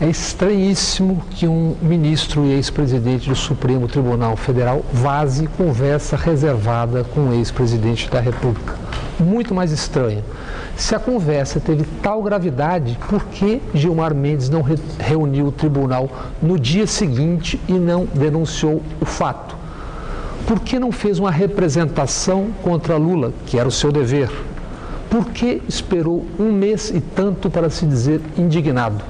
É estranhíssimo que um ministro e ex-presidente do Supremo Tribunal Federal vaze conversa reservada com o ex-presidente da República. Muito mais estranho. Se a conversa teve tal gravidade, por que Gilmar Mendes não reuniu o tribunal no dia seguinte e não denunciou o fato? Por que não fez uma representação contra Lula, que era o seu dever? Por que esperou um mês e tanto para se dizer indignado?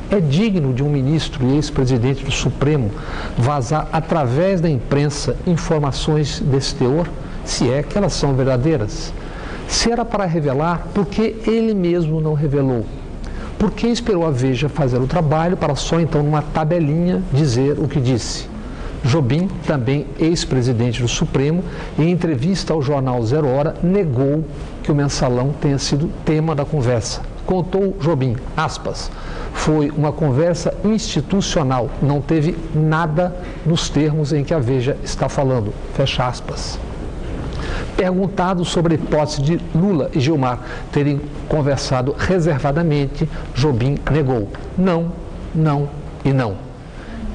É digno de um ministro e ex-presidente do Supremo vazar através da imprensa informações desse teor, se é que elas são verdadeiras? Se era para revelar, por que ele mesmo não revelou? Por que esperou a Veja fazer o trabalho para só então, numa tabelinha, dizer o que disse? Jobim, também ex-presidente do Supremo, em entrevista ao jornal Zero Hora, negou que o mensalão tenha sido tema da conversa. Contou Jobim, aspas, foi uma conversa institucional, não teve nada nos termos em que a Veja está falando, fecha aspas. Perguntado sobre a hipótese de Lula e Gilmar terem conversado reservadamente, Jobim negou. Não, não e não.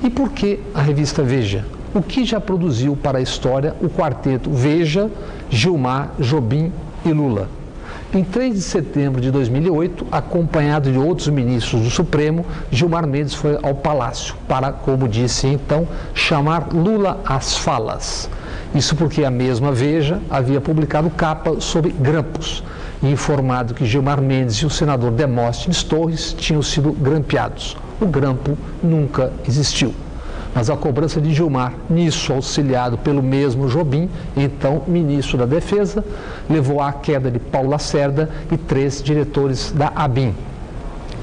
E por que a revista Veja? O que já produziu para a história o quarteto Veja, Gilmar, Jobim e Lula? Em 3 de setembro de 2008, acompanhado de outros ministros do Supremo, Gilmar Mendes foi ao Palácio para, como disse então, chamar Lula às falas. Isso porque a mesma Veja havia publicado capa sobre grampos e informado que Gilmar Mendes e o senador Demóstenes Torres tinham sido grampeados. O grampo nunca existiu. Mas a cobrança de Gilmar, nisso auxiliado pelo mesmo Jobim, então ministro da Defesa, levou à queda de Paulo Lacerda e 3 diretores da ABIN.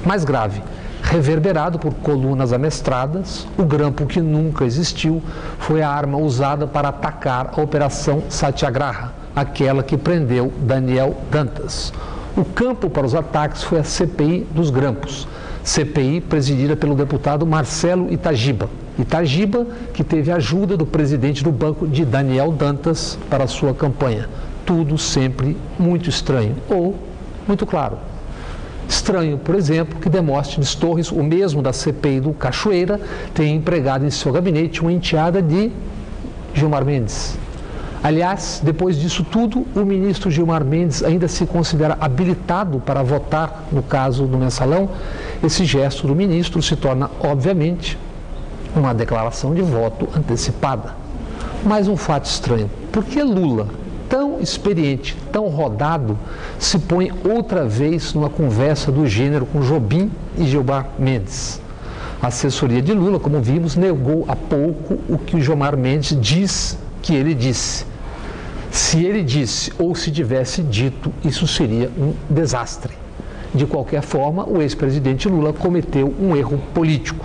Mais grave, reverberado por colunas amestradas, o grampo que nunca existiu foi a arma usada para atacar a Operação Satyagraha, aquela que prendeu Daniel Dantas. O campo para os ataques foi a CPI dos grampos, CPI presidida pelo deputado Marcelo Itagiba. Itagiba, que teve a ajuda do presidente do banco de Daniel Dantas para a sua campanha. Tudo sempre muito estranho, ou muito claro. Estranho, por exemplo, que Demóstenes Torres, o mesmo da CPI do Cachoeira, tenha empregado em seu gabinete uma enteada de Gilmar Mendes. Aliás, depois disso tudo, o ministro Gilmar Mendes ainda se considera habilitado para votar no caso do mensalão. Esse gesto do ministro se torna, obviamente, uma declaração de voto antecipada. Mais um fato estranho. Por que Lula, tão experiente, tão rodado, se põe outra vez numa conversa do gênero com Jobim e Gilmar Mendes? A assessoria de Lula, como vimos, negou há pouco o que o Gilmar Mendes diz que ele disse. Se ele disse ou se tivesse dito, isso seria um desastre. De qualquer forma, o ex-presidente Lula cometeu um erro político.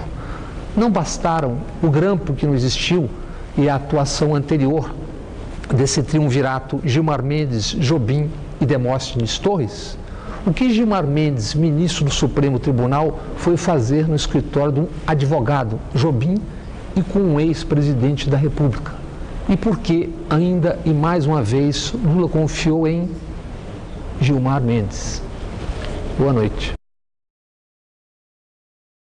Não bastaram o grampo que não existiu e a atuação anterior desse triunvirato Gilmar Mendes, Jobim e Demóstenes Torres? O que Gilmar Mendes, ministro do Supremo Tribunal, foi fazer no escritório de um advogado, Jobim, e com um ex-presidente da República? E por que, ainda e mais uma vez, Lula confiou em Gilmar Mendes? Boa noite.